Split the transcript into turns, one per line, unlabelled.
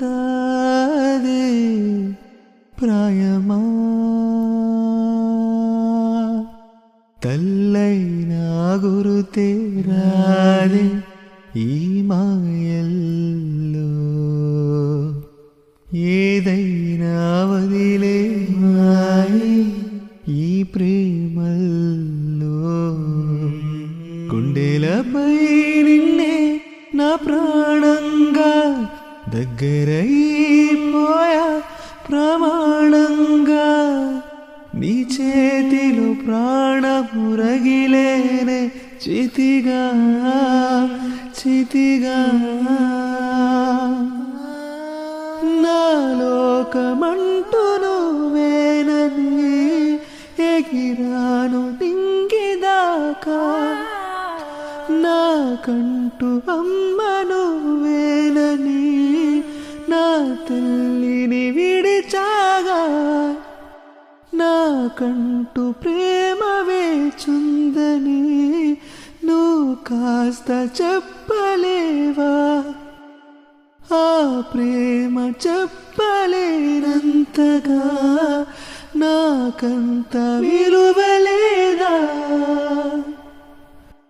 అసలుందాదే ప్రాయమా తల్లైనా గురుతే రాదే ఈ మాయల్లో ఏదైనా వదిలే మాయే ఈ ప్రేమల్లో గుండెలపై నిన్నే నా ప్రాణంగా దగ్గరైపోయా ప్రమాణంగా నీ చేతిలో ప్రాణమురగిలేనే చితిగా చితిగా నా లోకమంటూ నువ్వేనని ఎగిరాను నింగిదాకా నాకంటూ అమ్మ నువ్వేనని నా తల్లిని విడిచాగా నాకంటూ ప్రేమ వేచుందని నువ్వు కాస్త చెప్పలేవా ఆ ప్రేమ చెప్పలేనంతగా నాకంత విలువలేదా